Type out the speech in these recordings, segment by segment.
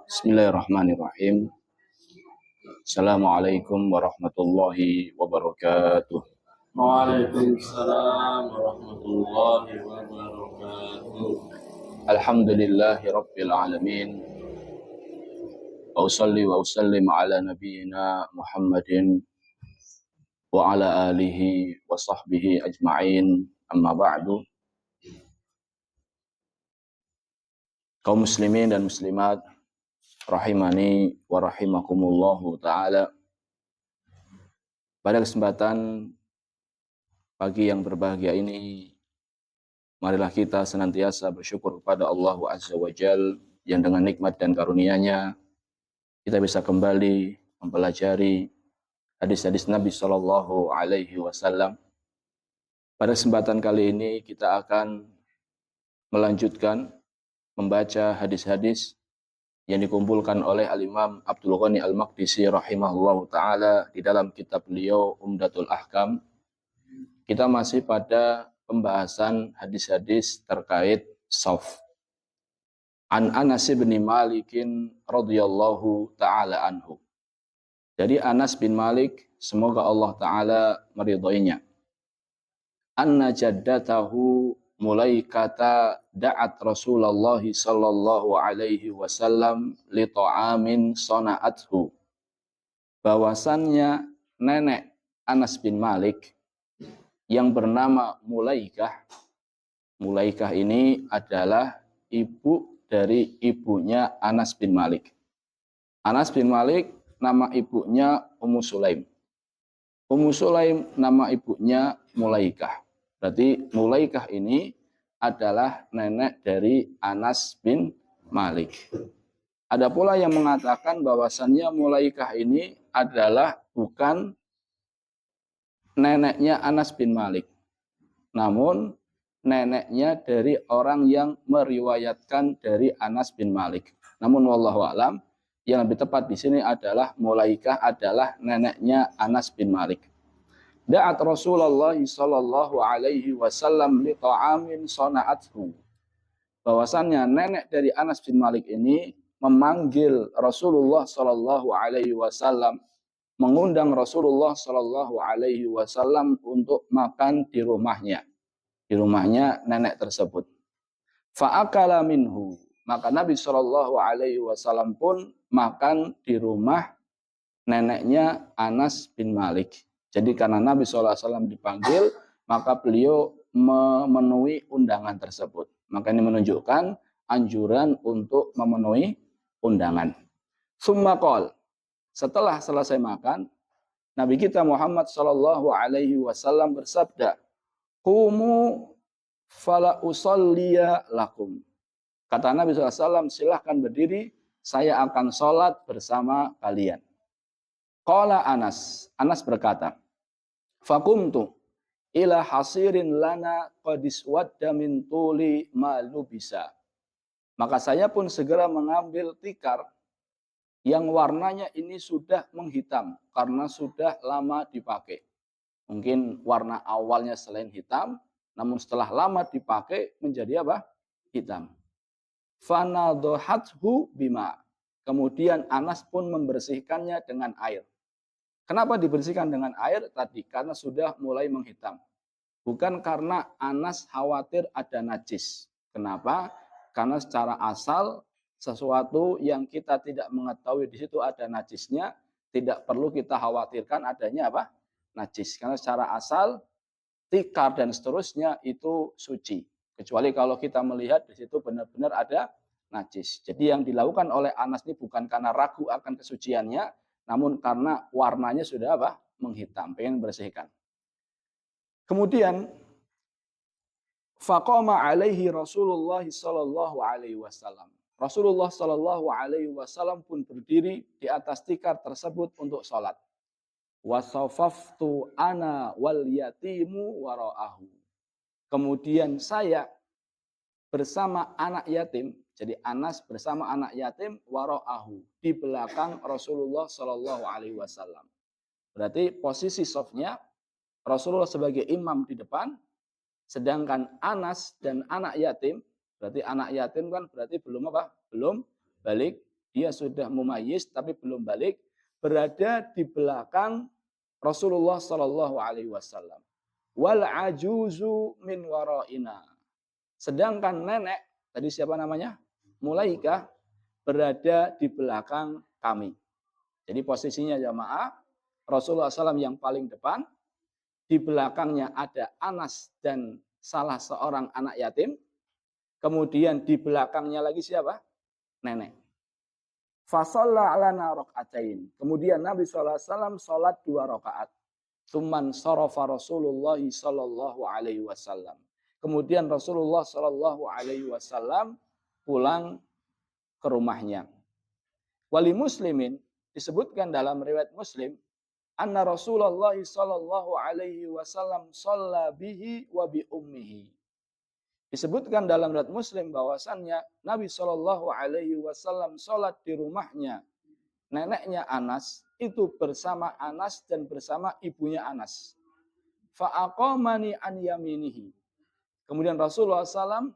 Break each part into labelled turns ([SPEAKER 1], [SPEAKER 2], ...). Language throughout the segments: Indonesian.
[SPEAKER 1] Bismillahirrahmanirrahim. Assalamualaikum warahmatullahi wabarakatuh.
[SPEAKER 2] Waalaikumsalam warahmatullahi wabarakatuh.
[SPEAKER 1] Alhamdulillahi rabbil alamin. Wa usalli wa usallim ala nabiyyina Muhammadin wa ala alihi wa sahbihi ajma'in. Amma ba'du. Kaum muslimin dan muslimat rahimani wa rahimakumullahu ta'ala. Pada kesempatan pagi yang berbahagia ini, marilah kita senantiasa bersyukur kepada Allah Azza wa Jal yang dengan nikmat dan karunia-Nya kita bisa kembali mempelajari hadis-hadis Nabi Shallallahu Alaihi Wasallam. Pada kesempatan kali ini kita akan melanjutkan membaca hadis-hadis yang dikumpulkan oleh Al-Imam Abdul Ghani Al-Maqdisi rahimahullahu ta'ala di dalam kitab beliau Umdatul Ahkam. Kita masih pada pembahasan hadis-hadis terkait shauf. An Anas bin Malikin radhiyallahu ta'ala anhu. Dari Anas bin Malik, semoga Allah ta'ala meridhoinya. Anna jaddatahu Mulaikata da'at Rasulullah sallallahu alaihi wasallam li ta'amin sana'athu. Bahwasannya nenek Anas bin Malik yang bernama Mulaikah. Mulaikah ini adalah ibu dari ibunya Anas bin Malik. Anas bin Malik nama ibunya Ummu Sulaim. Ummu Sulaim nama ibunya Mulaikah. Berarti Mulaikah ini adalah nenek dari Anas bin Malik. Ada pula yang mengatakan bahwasannya Mulaikah ini adalah bukan neneknya Anas bin Malik, namun neneknya dari orang yang meriwayatkan dari Anas bin Malik. Namun wallahu alam, yang lebih tepat di sini adalah Mulaikah adalah neneknya Anas bin Malik. Da'at Rasulullah sallallahu alaihi wasallam li ta'amin sana'athu. Bahwasannya nenek dari Anas bin Malik ini memanggil Rasulullah sallallahu alaihi wasallam, mengundang Rasulullah sallallahu alaihi wasallam untuk makan di rumahnya. Di rumahnya nenek tersebut. Fa'akala minhu. Maka Nabi sallallahu alaihi wasallam pun makan di rumah neneknya Anas bin Malik. Jadi karena Nabi SAW dipanggil, maka beliau memenuhi undangan tersebut. Maka ini menunjukkan anjuran untuk memenuhi undangan. Summa qol, setelah selesai makan, Nabi kita Muhammad SAW bersabda, Qumu fala usalliya lakum. Kata Nabi SAW, silahkan berdiri, saya akan sholat bersama kalian. Qala Anas, Anas berkata, Faqumtu ila hasirin lana qadis wadda min tuli ma lubisa. Maka saya pun segera mengambil tikar yang warnanya ini sudah menghitam karena sudah lama dipakai. Mungkin warna awalnya selain hitam, namun setelah lama dipakai menjadi apa? Hitam. Fanadhathu bima. Kemudian Anas pun membersihkannya dengan air. Kenapa dibersihkan dengan air tadi? Karena sudah mulai menghitam. Bukan karena Anas khawatir ada najis. Kenapa? Karena secara asal sesuatu yang kita tidak mengetahui di situ ada najisnya, tidak perlu kita khawatirkan adanya apa? Najis. Karena secara asal tikar dan seterusnya itu suci. Kecuali kalau kita melihat di situ benar-benar ada najis. Jadi yang dilakukan oleh Anas ini bukan karena ragu akan kesuciannya, namun karena warnanya sudah apa? Menghitam, pengen bersihkan. Kemudian faqama alaihi Rasulullah sallallahu alaihi wasallam. Rasulullah sallallahu alaihi wasallam pun berdiri di atas tikar tersebut untuk salat. Wasafaftu ana wal yatimu waraahu. Kemudian saya bersama anak yatim, jadi Anas bersama anak yatim waraahu di belakang Rasulullah Shallallahu Alaihi Wasallam. Berarti posisi softnya Rasulullah sebagai imam di depan, sedangkan Anas dan anak yatim, berarti anak yatim kan berarti belum apa? Belum balik dia sudah mumayyiz tapi belum balik, berada di belakang Rasulullah Shallallahu Alaihi Wasallam. Wal ajuzu min waraina. Sedangkan nenek, tadi siapa namanya? Mulaikah, berada di belakang kami. Jadi posisinya jamaah, Rasulullah SAW yang paling depan, di belakangnya ada Anas dan salah seorang anak yatim, kemudian di belakangnya lagi siapa? Nenek. Fasalla alana rakaatain. Kemudian Nabi SAW sholat 2 rakaat. Tsumman sarafa Rasulullah sallallahu alaihi wasallam. Kemudian Rasulullah sallallahu alaihi wasallam pulang ke rumahnya. Wali muslimin disebutkan dalam riwayat Muslim, anna Rasulullah sallallahu alaihi wasallam shalla bihi wa bi ummihi. Disebutkan dalam riwayat Muslim bahwasannya Nabi sallallahu alaihi wasallam salat di rumahnya neneknya Anas itu bersama Anas dan bersama ibunya Anas. Fa'aqamani an yaminihi. Kemudian Rasulullah SAW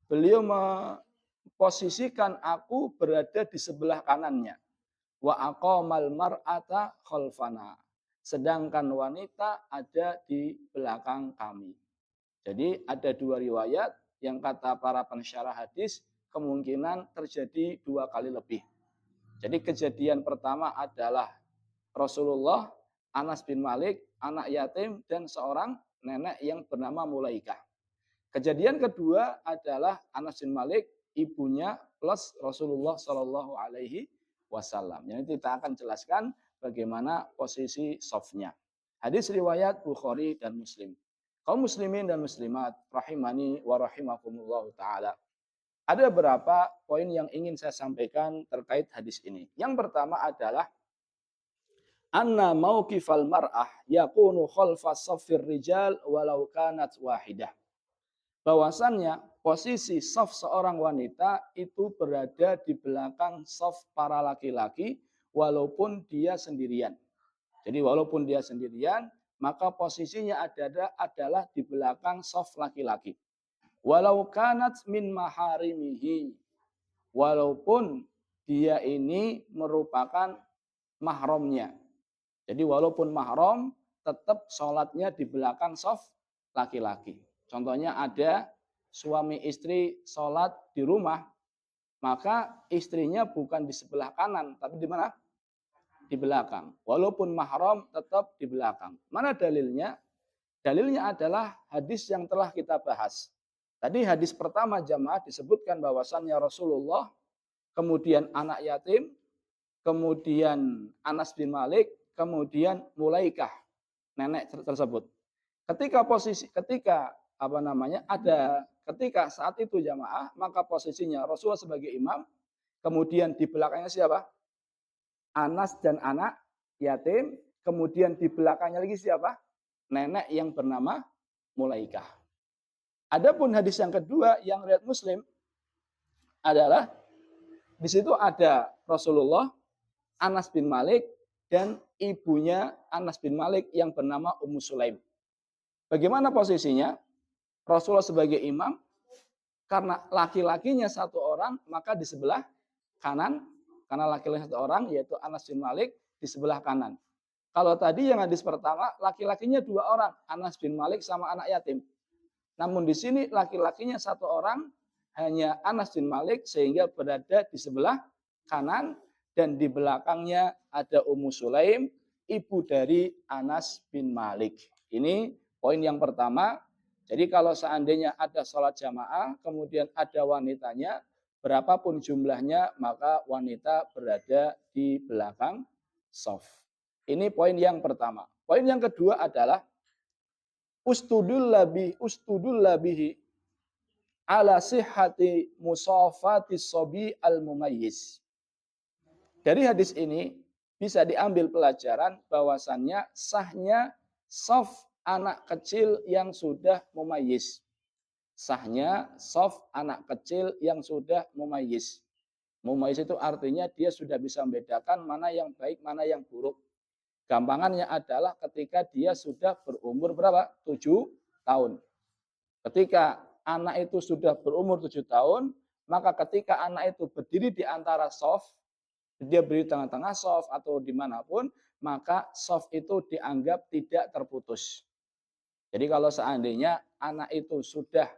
[SPEAKER 1] beliau memposisikan aku berada di sebelah kanannya. Wa aqamal mar'ata khalfana. Sedangkan wanita ada di belakang kami. Jadi ada 2 riwayat yang kata para pensyarah hadis kemungkinan terjadi 2 kali lebih. Jadi kejadian pertama adalah Rasulullah, Anas bin Malik, anak yatim, dan seorang nenek yang bernama Mulaikah. Kejadian kedua adalah Anas bin Malik, ibunya plus Rasulullah Shallallahu Alaihi Wasallam. Jadi kita akan jelaskan bagaimana posisi softnya. Hadis riwayat Bukhari dan Muslim. Kaum muslimin dan muslimat, rahimani wa rahimakumullah ta'ala. Ada beberapa poin yang ingin saya sampaikan terkait hadis ini. Yang pertama adalah anna mauqifal mar'ah yakunu khalfa saffir rijal walau kanat wahidah. Bahwasannya posisi saf seorang wanita itu berada di belakang saf para laki-laki walaupun dia sendirian. Jadi walaupun dia sendirian, maka posisinya adalah di belakang saf laki-laki. Walau kanat min maharimihi. Walaupun dia ini merupakan mahramnya. Jadi walaupun mahram, tetap sholatnya di belakang saf laki-laki. Contohnya ada suami istri sholat di rumah, maka istrinya bukan di sebelah kanan, tapi di mana? Di belakang. Walaupun mahram, tetap di belakang. Mana dalilnya? Dalilnya adalah hadis yang telah kita bahas. Tadi hadis pertama jamaah disebutkan bahwasannya Rasulullah, kemudian anak yatim, kemudian Anas bin Malik, kemudian Mulaikah, nenek tersebut. Ketika saat itu jamaah, maka posisinya Rasulullah sebagai imam, kemudian di belakangnya siapa? Anas dan anak yatim, kemudian di belakangnya lagi siapa? Nenek yang bernama Mulaikah. Adapun hadis yang kedua yang riwayat Muslim adalah di situ ada Rasulullah, Anas bin Malik, dan ibunya Anas bin Malik yang bernama Ummu Sulaim. Bagaimana posisinya? Rasulullah sebagai imam, karena laki-lakinya 1 orang, maka di sebelah kanan, karena laki-laki 1 orang, yaitu Anas bin Malik, di sebelah kanan. Kalau tadi yang hadis pertama, laki-lakinya 2 orang, Anas bin Malik sama anak yatim. Namun di sini laki-lakinya 1 orang, hanya Anas bin Malik, sehingga berada di sebelah kanan, dan di belakangnya ada Ummu Sulaim, ibu dari Anas bin Malik. Ini poin yang pertama. Jadi kalau seandainya ada sholat jamaah, kemudian ada wanitanya, berapapun jumlahnya, maka wanita berada di belakang shaf. Ini poin yang pertama. Poin yang kedua adalah ustudul labihi ala sihhati musafati sobi al-mumayyiz. Dari hadis ini bisa diambil pelajaran bahwasannya sahnya shaf anak kecil yang sudah mumayyiz. Sahnya shaf anak kecil yang sudah mumayyiz. Mumayyiz itu artinya dia sudah bisa membedakan mana yang baik, mana yang buruk. Gampangannya adalah ketika dia sudah berumur berapa? 7 tahun. Ketika anak itu sudah berumur 7 tahun, maka ketika anak itu berdiri di antara shaf, dia beri tengah-tengah shaf atau dimanapun, maka shaf itu dianggap tidak terputus. Jadi kalau seandainya anak itu sudah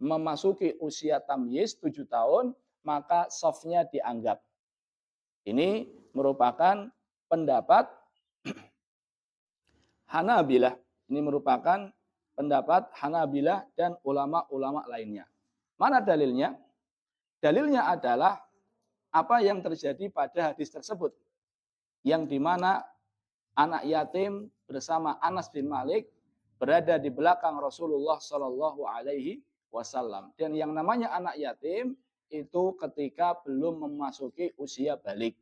[SPEAKER 1] memasuki usia tamyiz 7 tahun, maka shafnya dianggap. Ini merupakan pendapat Hanabilah. Ini merupakan pendapat Hanabilah dan ulama-ulama lainnya. Mana dalilnya? Dalilnya adalah apa yang terjadi pada hadis tersebut. Yang dimana anak yatim bersama Anas bin Malik berada di belakang Rasulullah Shallallahu Alaihi Wasallam. Dan yang namanya anak yatim itu ketika belum memasuki usia balik.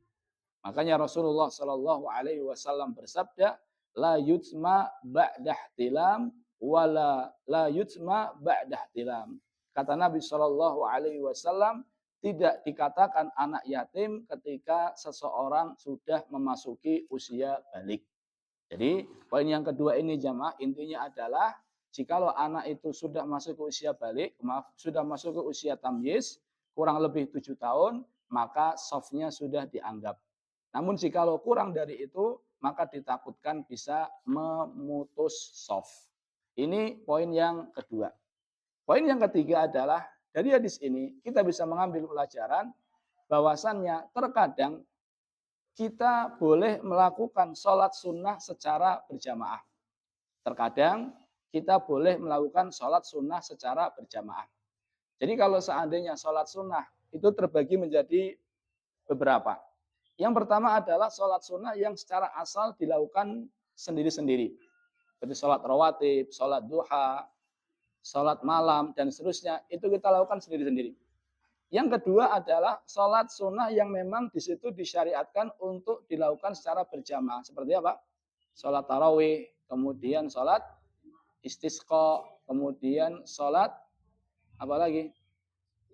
[SPEAKER 1] Makanya Rasulullah Shallallahu Alaihi Wasallam bersabda, la yutma ba'dah tilam, wala la yutma ba'dah tilam. Kata Nabi Shallallahu Alaihi Wasallam, tidak dikatakan anak yatim ketika seseorang sudah memasuki usia balik. Jadi poin yang kedua ini jamaah intinya adalah jikalau anak itu sudah masuk ke usia balik, sudah masuk ke usia tamyiz, kurang lebih 7 tahun, maka softnya sudah dianggap. Namun jikalau kurang dari itu, maka ditakutkan bisa memutus soft. Ini poin yang kedua. Poin yang ketiga adalah dari hadis ini kita bisa mengambil pelajaran bahwasannya terkadang kita boleh melakukan sholat sunnah secara berjamaah. Terkadang kita boleh melakukan sholat sunnah secara berjamaah. Jadi kalau seandainya sholat sunnah itu terbagi menjadi beberapa. Yang pertama adalah sholat sunnah yang secara asal dilakukan sendiri-sendiri. Seperti sholat rawatib, sholat duha, sholat malam, dan seterusnya. Itu kita lakukan sendiri-sendiri. Yang kedua adalah sholat sunnah yang memang di situ disyariatkan untuk dilakukan secara berjamaah. Seperti apa? Sholat tarawih, kemudian sholat istisqa, kemudian sholat apa lagi?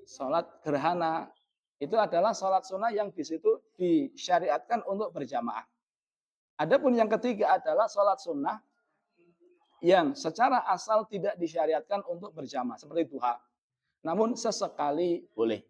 [SPEAKER 1] Sholat gerhana. Itu adalah sholat sunnah yang di situ disyariatkan untuk berjamaah. Adapun yang ketiga adalah sholat sunnah yang secara asal tidak disyariatkan untuk berjamaah. Seperti duha. Namun sesekali boleh.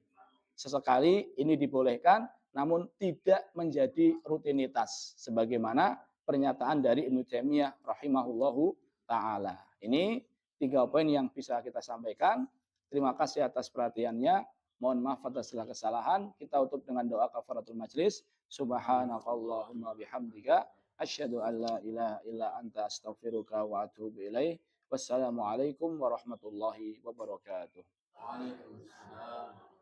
[SPEAKER 1] Sesekali ini dibolehkan, namun tidak menjadi rutinitas. Sebagaimana pernyataan dari Ibnu Taimiyah rahimahullahu ta'ala. Ini 3 poin yang bisa kita sampaikan. Terima kasih atas perhatiannya. Mohon maaf atas segala kesalahan. Kita tutup dengan doa kafaratul majlis. Subhanakallahumma bihamdika. Asyhadu an la ilaha illa anta astaghfiruka wa atubu ilaih. Wassalamualaikum warahmatullahi wabarakatuh.
[SPEAKER 2] Waalaikumsalam.